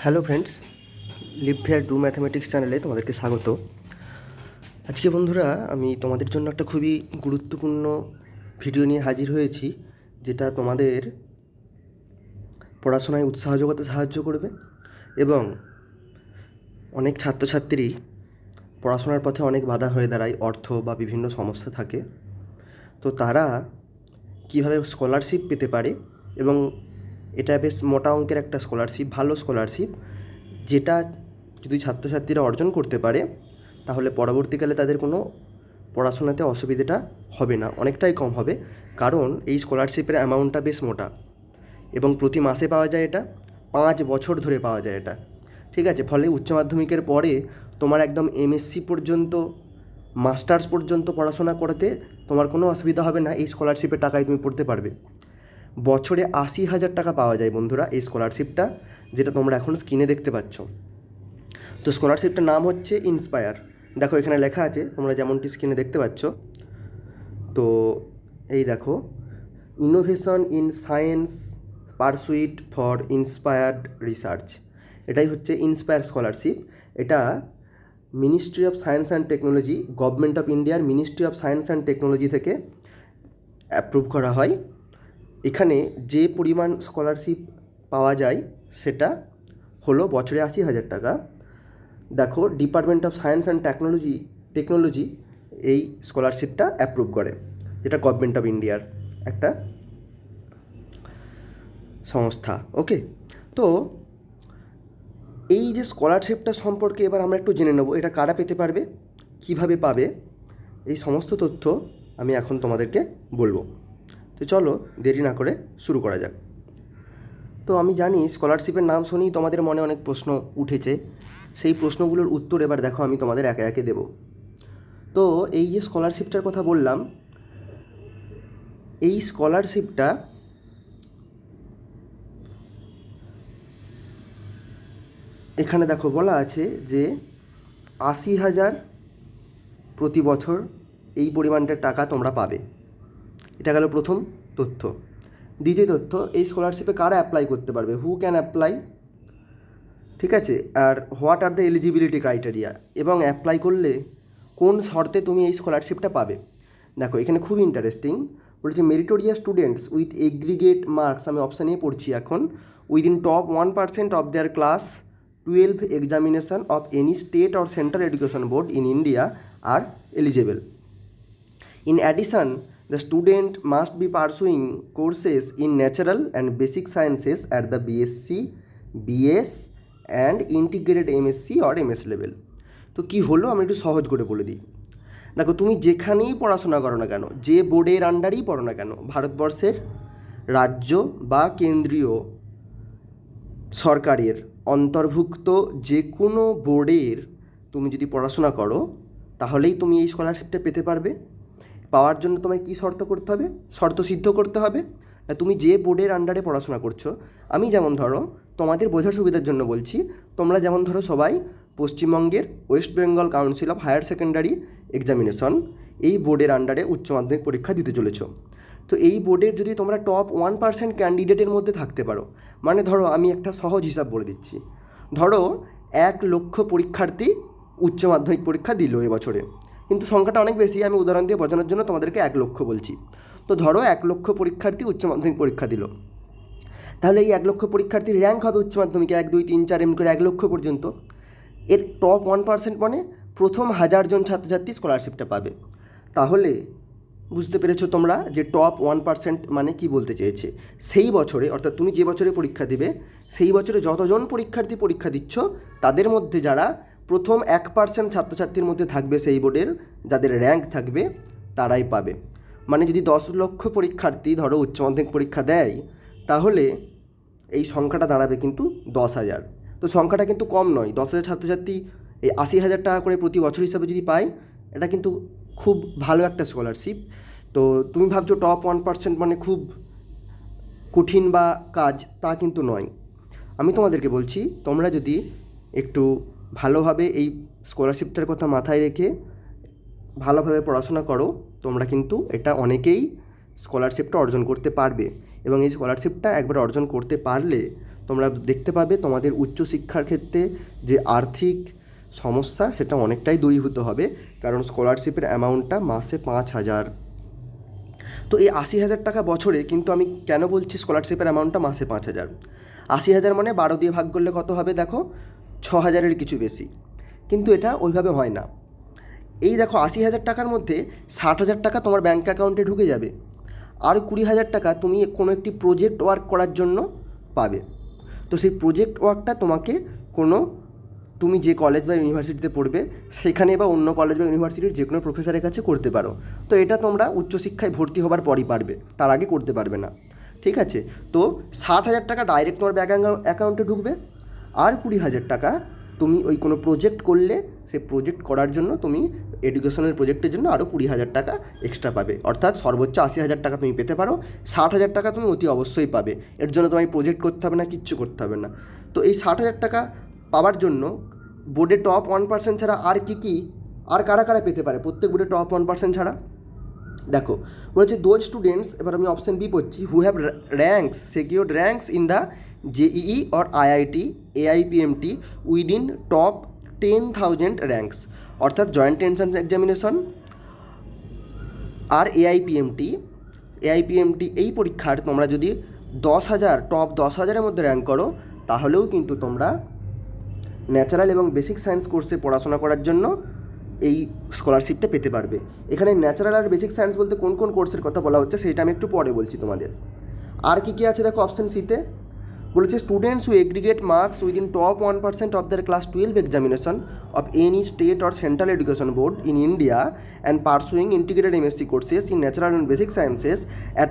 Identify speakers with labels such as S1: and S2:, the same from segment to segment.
S1: Hello friends, live fair do mathematics চ্যানেলে তোমাদেরকে স্বাগত। আজকে বন্ধুরা আমি তোমাদের জন্য একটা খুবই গুরুত্বপূর্ণ ভিডিও নিয়ে হাজির হয়েছি, যেটা তোমাদের পড়াশোনায় উৎসাহ যোগাতে সাহায্য করবে এবং অনেক ছাত্রছাত্রী পড়াশোনার পথে অনেক বাধা হয়ে দাঁড়ায়, অর্থ বা বিভিন্ন সমস্যা থাকে। তো তারা কীভাবে স্কলারশিপ পেতে পারে, এবং এটা বেশ মোটা অঙ্কের একটা স্কলারশিপ, ভালো স্কলারশিপ, যেটা যদি ছাত্রছাত্রীরা অর্জন করতে পারে তাহলে পরবর্তীকালে তাদের কোনো পড়াশোনাতে অসুবিধাটা হবে না, অনেকটাই কম হবে। কারণ এই স্কলারশিপের অ্যামাউন্টটা বেশ মোটা এবং প্রতি মাসে পাওয়া যায়, এটা 5 বছর ধরে পাওয়া যায় এটা, ঠিক আছে। ফলে উচ্চ মাধ্যমিকের পরে তোমার একদম এমএসসি পর্যন্ত, মাস্টার্স পর্যন্ত পড়াশোনা করতে তোমার কোনো অসুবিধা হবে না। এই স্কলারশিপের টাকায় তুমি পড়তে পারবে। বছরে 80,000 টাকা পাওয়া যায় বন্ধুরা এই স্কলারশিপটা, যেটা তোমরা এখন স্ক্রিনে দেখতে পাচ্ছ। তো স্কলারশিপটার নাম হচ্ছে ইন্সপায়ার। দেখো এখানে লেখা আছে, তোমরা যেমনটি স্ক্রিনে দেখতে পাচ্ছ। তো এই দেখো, innovation in science pursuit for inspired research, এটাই হচ্ছে ইন্সপায়ার স্কলারশিপ। এটা ministry of science and technology, government of ইন্ডিয়ার ministry of science and technology থেকে অ্যাপ্রুভ করা হয়। এখানে যে পরিমাণ স্কলারশিপ পাওয়া যায় সেটা হলো বছরে 80,000 টাকা। দেখো, department of science and technology এই স্কলারশিপটা অ্যাপ্রুভ করে, যেটা গভর্নমেন্ট অফ ইন্ডিয়ার একটা সংস্থা। ওকে, তো এই যে স্কলারশিপটা সম্পর্কে এবার আমরা একটু জেনে নেব, এটা কারা পেতে পারবে, কিভাবে পাবে, এই সমস্ত তথ্য আমি এখন তোমাদেরকে বলবো। তো চলো দেরি না করে শুরু করা যাক। তো আমি জানি স্কলারশিপের নাম শুনেই তোমাদের মনে অনেক প্রশ্ন উঠেছে, সেই প্রশ্নগুলোর উত্তর এবার দেখো আমি তোমাদের একে একে দেব। তো এই যে স্কলারশিপটার কথা বললাম, এই স্কলারশিপটা এখানে দেখো বলা আছে যে 80,000 প্রতি বছর এই পরিমাণটার টাকা তোমরা পাবে। এটা গেল প্রথম তথ্য। দ্বিতীয় তথ্য, এই স্কলারশিপে কারা অ্যাপ্লাই করতে পারবে, হু ক্যান অ্যাপ্লাই, ঠিক আছে। আর what are the eligibility criteria, এবং অ্যাপ্লাই করলে কোন শর্তে তুমি এই স্কলারশিপটা পাবে। দেখো এখানে খুব ইন্টারেস্টিং বলেছে, meritorious students with aggregate marks, আমি অপশান এ পড়ছি এখন, within top 1% of their class 12 examination of any state or central education board in India R eligible. In addition, the student must be pursuing courses in natural and basic sciences at the BSc, BS and integrated MSc or MS level. তো কী হলো আমি একটু সহজ করে বলে দিই। দেখো, তুমি যেখানেই পড়াশোনা করো না কেন, যে বোর্ডের আন্ডারেই পড়ো না কেন, ভারতবর্ষের রাজ্য বা কেন্দ্রীয় সরকারের অন্তর্ভুক্ত যে কোনো বোর্ডের তুমি যদি পড়াশোনা করো, তাহলেই তুমি এই স্কলারশিপটা পেতে পারবে। পাওয়ার জন্য তোমায় কী শর্ত করতে হবে, শর্ত সিদ্ধ করতে হবে না, তুমি যে বোর্ডের আন্ডারে পড়াশোনা করছো। আমি যেমন ধরো, তোমাদের বোঝার সুবিধার জন্য বলছি, তোমরা যেমন ধরো সবাই পশ্চিমবঙ্গের West Bengal Council of Higher Secondary Examination, এই বোর্ডের আন্ডারে উচ্চ মাধ্যমিক পরীক্ষা দিতে চলেছ। তো এই বোর্ডের যদি তোমরা টপ 1% ক্যান্ডিডেটের মধ্যে থাকতে পারো, মানে ধরো আমি একটা সহজ হিসাব বলে দিচ্ছি, ধরো 1 লক্ষ পরীক্ষার্থী উচ্চ মাধ্যমিক পরীক্ষা দিল এবছরে, কিন্তু সংখ্যাটা অনেক বেশি, আমি উদাহরণ দিয়ে বোঝানোর জন্য তোমাদেরকে 1 লক্ষ বলছি। তো ধরো 1 লক্ষ পরীক্ষার্থী উচ্চ মাধ্যমিক পরীক্ষা দিল, তাহলে এই 1 লক্ষ পরীক্ষার্থীর র্যাঙ্ক হবে উচ্চ মাধ্যমিকে 1, 2, 3, 4 এমনি করে 1 লক্ষ পর্যন্ত। এর টপ 1% মানে প্রথম 1000 জন ছাত্রছাত্রী স্কলারশিপটা পাবে। তাহলে বুঝতে পেরেছো তোমরা যে টপ 1% মানে কি বলতে চেয়েছে। সেই বছরে, অর্থাৎ তুমি যে বছরে পরীক্ষা দিবে, সেই বছরে যতজন পরীক্ষার্থী পরীক্ষা দিচ্ছ, তাদের মধ্যে যারা প্রথম 1% ছাত্রছাত্রীর মধ্যে থাকবে সেই বোর্ডের, যাদের র্যাঙ্ক থাকবে, তারাই পাবে। মানে যদি 10 লক্ষ পরীক্ষার্থী ধরো উচ্চ মাধ্যমিক পরীক্ষা দেয়, তাহলে এই সংখ্যাটা দাঁড়াবে কিন্তু 10,000। তো সংখ্যাটা কিন্তু কম নয়, 10,000 ছাত্রছাত্রী এই 80,000 টাকা করে প্রতি বছর হিসাবে যদি পায়, এটা কিন্তু খুব ভালো একটা স্কলারশিপ। তো তুমি ভাবছো টপ 1% মানে খুব কঠিন বা কাজ, তা কিন্তু নয়। আমি তোমাদেরকে বলছি, তোমরা যদি একটু ভালোভাবে এই স্কলারশিপটার কথা মাথায় রেখে ভালোভাবে পড়াশোনা করো, তোমরা কিন্তু এটা অনেকেই স্কলারশিপটা অর্জন করতে পারবে। এবং এই স্কলারশিপটা একবার অর্জন করতে পারলে তোমরা দেখতে পাবে তোমাদের উচ্চশিক্ষার ক্ষেত্রে যে আর্থিক সমস্যা সেটা অনেকটাই দূরীভূত হবে, কারণ স্কলারশিপের অ্যামাউন্টটা মাসে 5,000। তো এই 80,000 টাকা বছরে, কিন্তু আমি কেন বলছি স্কলারশিপের অ্যামাউন্টটা মাসে 5,000? 80,000 মানে 12 দিয়ে ভাগ করলে কত হবে দেখো, 6,000-এর কিছু বেশি। কিন্তু এটা ওইভাবে হয় না। এই দেখো 80,000 টাকার মধ্যে 60,000 টাকা তোমার ব্যাঙ্ক অ্যাকাউন্টে ঢুকে যাবে, আর 20,000 টাকা তুমি কোনো একটি প্রজেক্ট ওয়ার্ক করার জন্য পাবে। তো সেই প্রজেক্ট ওয়ার্কটা তোমাকে তুমি যে কলেজ বা ইউনিভার্সিটিতে পড়বে সেখানে বা অন্য কলেজ বা ইউনিভার্সিটির যে কোনো প্রফেসরের কাছে করতে পারো। তো এটা তোমরা উচ্চশিক্ষায় ভর্তি হবার পরই পারবে, তার আগে করতে পারবে না। ঠিক আছে? তো 60,000 টাকা ডাইরেক্ট তোমার ব্যাঙ্ক অ্যাকাউন্টে ঢুকবে, আর 20,000 টাকা তুমি ওই কোনো প্রজেক্ট করলে সেই প্রজেক্ট করার জন্য তুমি এডুকেশনাল প্রজেক্টের জন্য আরও 20,000 টাকা এক্সট্রা পাবে। অর্থাৎ সর্বোচ্চ 80,000 টাকা তুমি পেতে পারো, 60,000 টাকা তুমি অতি অবশ্যই পাবে। এর জন্য তোমায় প্রজেক্ট করতে হবে না, কিচ্ছু করতে হবে না। তো এই 60,000 টাকা পাওয়ার জন্য বোর্ডে টপ 1% ছাড়া আর কারা কারা পেতে পারে প্রত্যেক বোর্ডে টপ 1% ছাড়া? দেখো বলছে দোজ স্টুডেন্টস, এবার আমি অপশন বি পড়ছি, who have secured ranks in the JEE or IIT AIPMT within top 10,000 ranks. অর্থাৎ জয়েন্ট এন্ট্রান্স এক্সামিনেশন আর এআইপিএমটি এই পরীক্ষার তোমরা যদি 10,000 টপ 10,000-এর মধ্যে র্যাঙ্ক করো, তাহলেও কিন্তু তোমরা ন্যাচারাল এবং বেসিক সায়েন্স কোর্সে পড়াশোনা করার জন্য এই স্কলারশিপটা পেতে পারবে। এখানে ন্যাচারাল আর বেসিক সায়েন্স বলতে কোন কোন কোর্সের কথা বলা হচ্ছে সেটা আমি একটু পরে বলছি তোমাদের। আর কী আছে দেখো অপশান সিতে বলেছে, students who aggregate marks within top 1% of their class 12 examination of any state or central education board in India and pursuing integrated MSc courses in natural and basic sciences at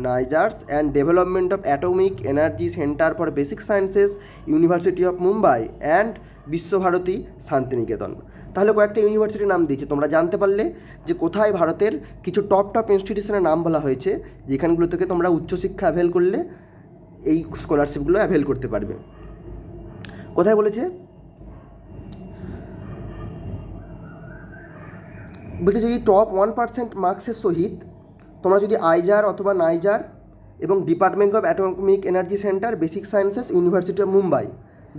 S1: NISER's and development of atomic energy centre for basic sciences university of Mumbai and Visvabharati Santiniketan. তাহলে কয়েকটা ইউনিভার্সিটির নাম দিয়েছে, তোমরা জানতে পারলে যে কোথায় ভারতের কিছু টপ ইনস্টিটিউশনের নাম বলা হয়েছে যেখানগুলো থেকে তোমরা উচ্চশিক্ষা অ্যাভেল করলে এই স্কলারশিপগুলো অ্যাভেল করতে পারবে। কোথায় বলেছে? বলছে যদি টপ 1% মার্কসের সহিত তোমরা যদি আইজার অথবা নাইজার এবং department of atomic energy centre basic sciences university of Mumbai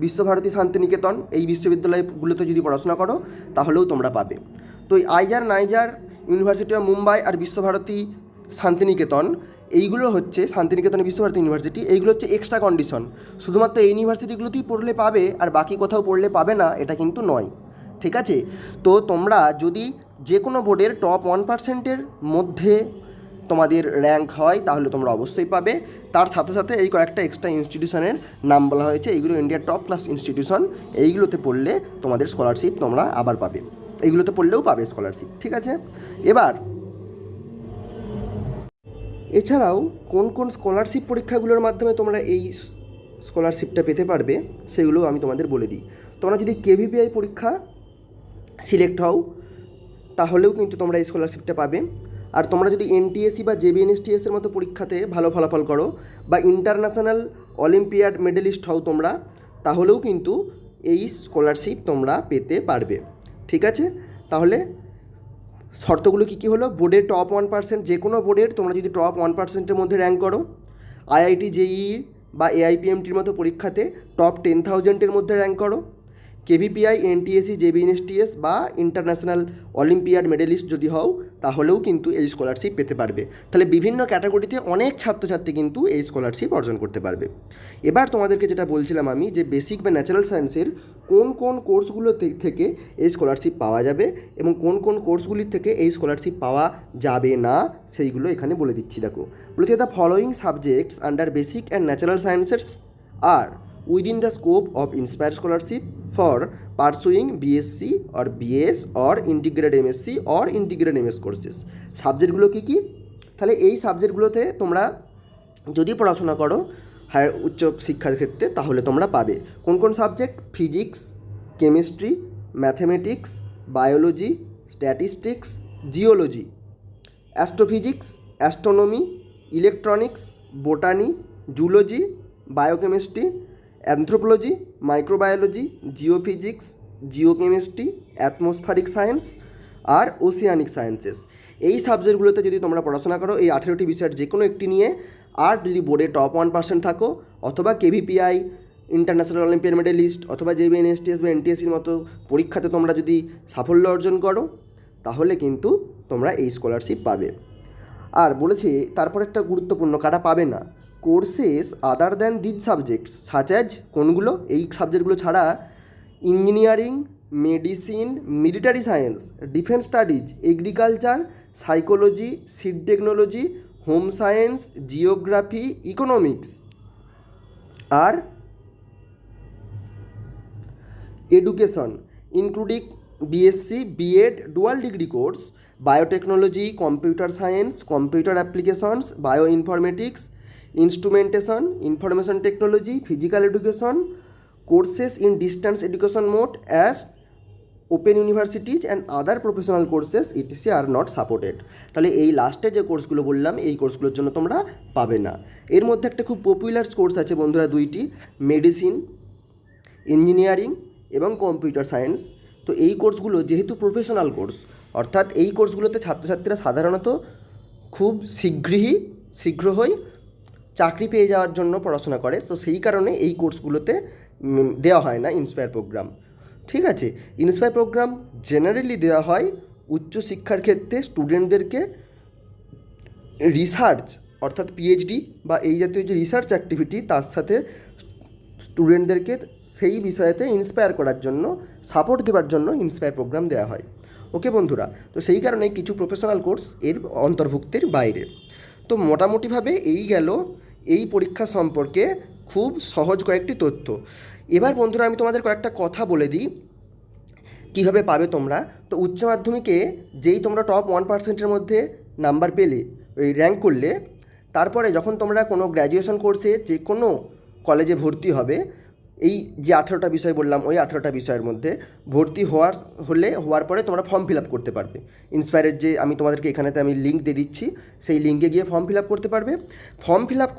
S1: Visva Bharati Santiniketan এই বিশ্ববিদ্যালয়গুলোতে যদি পড়াশোনা করো তাহলেও তোমরা পাবে। তো এই আইজার নাইজার ইউনিভার্সিটি অফ মুম্বাই আর বিশ্বভারতী শান্তিনিকেতন এইগুলো হচ্ছে শান্তিনিকেতনে বিশ্বভারতী ইউনিভার্সিটি, এইগুলো হচ্ছে এক্সট্রা কন্ডিশন। শুধুমাত্র এই ইউনিভার্সিটিগুলোতেই পড়লে পাবে আর বাকি কোথাও পড়লে পাবে না, এটা কিন্তু নয়। ঠিক আছে? তো তোমরা যদি যে কোনো বোর্ডের টপ 1%-এর মধ্যে তোমাদের র্যাঙ্ক হয় তাহলে তোমরা অবশ্যই পাবে। তার সাথে সাথে এই কয়েকটা এক্সট্রা ইনস্টিটিউশনের নাম বলা হয়েছে, এইগুলো ইন্ডিয়ার টপ ক্লাস ইনস্টিটিউশন, এইগুলোতে পড়লে তোমাদের স্কলারশিপ তোমরা আবার পাবে, এইগুলোতে পড়লেও পাবে স্কলারশিপ। ঠিক আছে? এবার এছাড়াও কোন কোন স্কলারশিপ পরীক্ষাগুলোর মাধ্যমে তোমরা এই স্কলারশিপটা পেতে পারবে সেগুলো আমি তোমাদের বলে দিই। তোমরা যদি কেভিপিআই পরীক্ষা সিলেক্ট হও তাহলেও কিন্তু তোমরা এই স্কলারশিপটা পাবে। আর তোমরা যদি এনটিএসসি বা জেবিএনএসটিএসের মতো পরীক্ষাতে ভালো ফলাফল করো বা ইন্টারন্যাশনাল অলিম্পিয়াড মেডেলিস্ট হও তোমরা, তাহলেও কিন্তু এই স্কলারশিপ তোমরা পেতে পারবে। ঠিক আছে? তাহলে শর্তগুলো কী কী হলো? বোর্ডের টপ 1%, যে কোনো বোর্ডের তোমরা যদি টপ 1%-এর মধ্যে র্যাঙ্ক করো, আইআইটি জেইই বা এআইপিএমটির মতো পরীক্ষাতে টপ 10,000-এর মধ্যে র্যাঙ্ক করো, কেভিপিআই এনটিএসসি জেবিএনএসটিএস বা ইন্টারন্যাশনাল অলিম্পিয়াড মেডেলিস্ট যদি হও তাহলেও কিন্তু এই স্কলারশিপ পেতে পারবে। তাহলে বিভিন্ন ক্যাটাগরিতে অনেক ছাত্রছাত্রী কিন্তু এই স্কলারশিপ অর্জন করতে পারবে। এবার তোমাদেরকে যেটা বলছিলাম আমি, যে বেসিক বা ন্যাচারাল সায়েন্সের কোন কোন কোর্সগুলো থেকে এই স্কলারশিপ পাওয়া যাবে এবং কোন কোন কোর্সগুলির থেকে এই স্কলারশিপ পাওয়া যাবে না সেইগুলো এখানে বলে দিচ্ছি। দেখো বলেছে, the following subjects under basic and natural sciences আর within the scope of Inspire Scholarship for pursuing BSc or BS or integrated MSc or integrated MS courses। সাবজেক্টগুলো কী কী? তাহলে এই সাবজেক্টগুলোতে তোমরা যদি পড়াশোনা করো হায়ার উচ্চ শিক্ষার ক্ষেত্রে তাহলে তোমরা পাবে কোন কোন subject? Physics, chemistry, mathematics, biology, statistics, geology, astrophysics, astronomy, electronics, botany, zoology, biochemistry, anthropology, microbiology, geophysics, geochemistry, atmospheric science আর ওসিয়ানিক সায়েন্সেস। এই সাবজেক্টগুলোতে যদি তোমরা পড়াশোনা করো এই 18টি বিষয়ের যে কোনো একটি নিয়ে, আর যদি বোর্ডে টপ 1% থাকো অথবা কেভিপিআই, ইন্টারন্যাশনাল অলিম্পিয়াড মেডেলিস্ট, অথবা জেবিএনএসটিএস বা এনটিএসসির মতো পরীক্ষাতে তোমরা যদি সাফল্য অর্জন করো তাহলে কিন্তু তোমরা এই স্কলারশিপ পাবে। আর বলেছে তারপর একটা গুরুত্বপূর্ণ, কারা পাবে না, courses other than this subjects such as, কোনগুলো, এই সাবজেক্টগুলো ছাড়া engineering, medicine, military science, defence studies, agriculture, psychology, seed technology, home science, geography, economics আর education including BSc, BEd, dual degree course, biotechnology, computer science, computer applications, bio informatics, instrumentation, information technology, physical education, courses in distance education mode as open universities and other professional courses etc are not supported. তাহলে এই লাস্টে যে কোর্সগুলো বললাম এই কোর্সগুলোর জন্য তোমরা পাবে না। এর মধ্যে একটা খুব পপুলার কোর্স আছে বন্ধুরা, দুইটি, মেডিসিন, ইঞ্জিনিয়ারিং এবং কম্পিউটার সায়েন্স। তো এই কোর্সগুলো যেহেতু প্রফেশনাল কোর্স, অর্থাৎ এই কোর্সগুলোতে ছাত্রছাত্রীরা সাধারণত খুব শীঘ্রই চাকরি পেয়ে যাওয়ার জন্য পড়াশোনা করে, তো সেই কারণে এই কোর্সগুলোতে দেওয়া হয় না ইন্সপায়ার প্রোগ্রাম। ঠিক আছে, ইন্সপায়ার প্রোগ্রাম জেনারেলি দেওয়া হয় উচ্চশিক্ষার ক্ষেত্রে স্টুডেন্টদেরকে রিসার্চ, অর্থাৎ পিএইচডি বা এই জাতীয় যে রিসার্চ অ্যাক্টিভিটি, তার সাথে স্টুডেন্টদেরকে সেই বিষয়েতে ইন্সপায়ার করার জন্য, সাপোর্ট দেওয়ার জন্য ইন্সপায়ার প্রোগ্রাম দেওয়া হয়। ওকে বন্ধুরা, তো সেই কারণে কিছু প্রফেশনাল কোর্স এর অন্তর্ভুক্তির বাইরে। তো মোটামুটিভাবে এই গেল এই পরীক্ষা সম্পর্কে খুব সহজ কয়েকটি তথ্য। এবার বন্ধুরা আমি তোমাদের কয়েকটা কথা বলে দিই কীভাবে পাবে তোমরা। তো উচ্চ মাধ্যমিকে যেই তোমরা টপ 1%-এর মধ্যে নাম্বার পেলে, ওই র্যাঙ্ক করলে, তারপরে যখন তোমরা কোনো গ্র্যাজুয়েশন কোর্সে যে কোনো কলেজে ভর্তি হবে, এই যে 18টা বিষয় বললাম ওই 18টা বিষয়ের মধ্যে ভর্তি হওয়ার পরে তোমরা ফর্ম ফিল আপ করতে পারবে। ইন্সপায়ারের যে আমি তোমাদেরকে এখানেতে আমি লিঙ্ক দিয়ে দিচ্ছি, সেই লিঙ্কে গিয়ে ফর্ম ফিল আপ করতে পারবে। ফর্ম ফিল আপ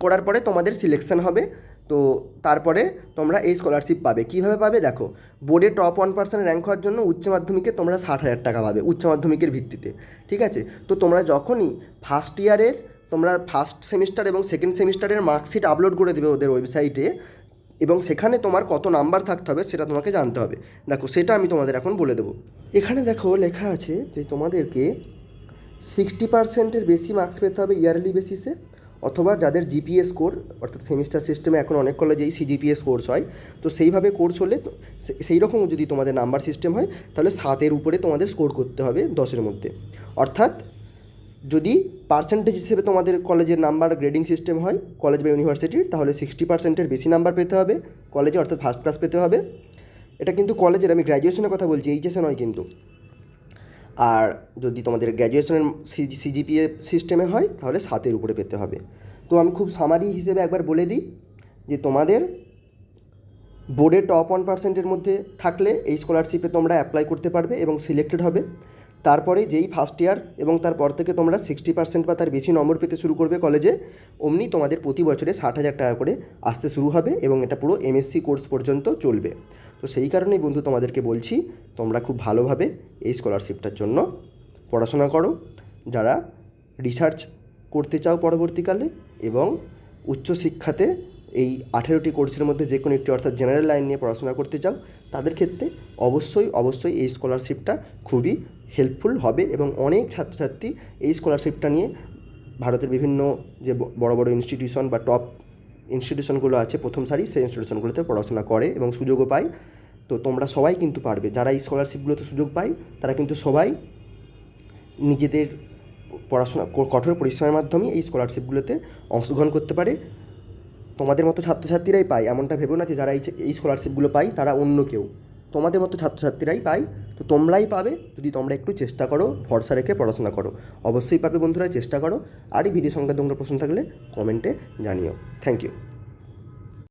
S1: করার পরে তোমাদের সিলেকশন হবে। তো তারপরে তোমরা এই স্কলারশিপ পাবে। কীভাবে পাবে দেখো, বোর্ডে টপ 1% র্যাঙ্ক হওয়ার জন্য উচ্চ মাধ্যমিকে তোমরা 60,000 টাকা পাবে উচ্চ মাধ্যমিকের ভিত্তিতে। ঠিক আছে, তো তোমরা যখনই ফার্স্ট ইয়ারের তোমরা ফার্স্ট সেমিস্টার এবং সেকেন্ড সেমিস্টারের মার্কশিট আপলোড করে দেবে ওদের ওয়েবসাইটে, এবং সেখানে তোমার কত নাম্বার থাকতে হবে সেটা তোমাকে জানতে হবে। দেখো সেটা আমি তোমাদের এখন বলে দেবো। এখানে দেখো লেখা আছে যে তোমাদেরকে 60%-এর বেশি মার্কস পেতে হবে ইয়ারলি বেসিসে, অথবা যাদের জিপিএ স্কোর, অর্থাৎ সেমিস্টার সিস্টেমে এখন অনেক কলেজেই সিজিপিএ কোর্স হয়, তো সেইভাবে কোর্স হলে সেই রকম যদি তোমাদের নাম্বার সিস্টেম হয় তাহলে 7-এর উপরে তোমাদের স্কোর করতে হবে 10-এর মধ্যে। অর্থাৎ যদি পার্সেন্টেজ হিসেবে তোমাদের কলেজের নাম্বার গ্রেডিং সিস্টেম হয় কলেজ বা ইউনিভার্সিটির, তাহলে 60%-এর বেশি নাম্বার পেতে হবে কলেজে, অর্থাৎ ফার্স্ট ক্লাস পেতে হবে। এটা কিন্তু কলেজের, আমি গ্র্যাজুয়েশনের কথা বলছি, এইচএসে নয় কিন্তু। আর যদি তোমাদের গ্র্যাজুয়েশনের সিজিপিএ সিস্টেমে হয় তাহলে 7-এর উপরে পেতে হবে। তো আমি খুব সামারি হিসেবে একবার বলে দিই যে তোমাদের বোর্ডে টপ 1%-এর মধ্যে থাকলে এই স্কলারশিপে তোমরা অ্যাপ্লাই করতে পারবে এবং সিলেক্টেড হবে। তারপরে যেই ফার্স্ট ইয়ার এবং তারপর থেকে তোমরা 60% বা তার বেশি নম্বর পেতে শুরু করবে কলেজে, অমনি তোমাদের প্রতি বছরে 60,000 টাকা করে আসতে শুরু হবে এবং এটা পুরো এমএসসি কোর্স পর্যন্ত চলবে। তো সেই কারণেই বন্ধু তোমাদেরকে বলছি তোমরা খুব ভালোভাবে এই স্কলারশিপটার জন্য পড়াশোনা করো, যারা রিসার্চ করতে চাও পরবর্তীকালে এবং উচ্চশিক্ষাতে এই 18টি কোর্সের মধ্যে যে কোনো একটি, অর্থাৎ জেনারেল লাইন নিয়ে পড়াশোনা করতে চাও, তাদের ক্ষেত্রে অবশ্যই এই স্কলারশিপটা খুবই হেল্পফুল হবে। এবং অনেক ছাত্রছাত্রী এই স্কলারশিপটা নিয়ে ভারতের বিভিন্ন যে বড় বড় ইনস্টিটিউশন বা টপ ইনস্টিটিউশনগুলো আছে প্রথম সারি, সেই ইনস্টিটিউশনগুলোতে পড়াশোনা করে এবং সুযোগও পায়। তো তোমরা সবাই কিন্তু পারবে, যারা এই স্কলারশিপগুলোতে সুযোগ পায় তারা কিন্তু সবাই নিজেদের পড়াশোনা কঠোর পরিশ্রমের মাধ্যমে এই স্কলারশিপগুলোতে অংশগ্রহণ করতে পারে। তোমাদের মতো ছাত্রছাত্রীরাই পায়, এমনটা ভেবো না যে যারা এই স্কলারশিপগুলো পায় তারা অন্য কেউ, তোমাদের মতো ছাত্রছাত্রীরাই পায়। তো তোমরাই পাবে যদি তোমরা একটু চেষ্টা করো, ভরসা রেখে পড়াশোনা করো, অবশ্যই পাবে বন্ধুরা, চেষ্টা করো। আর এই ভিডিও সংক্রান্ত কোনো প্রশ্ন থাকলে কমেন্টে জানিও। Thank you.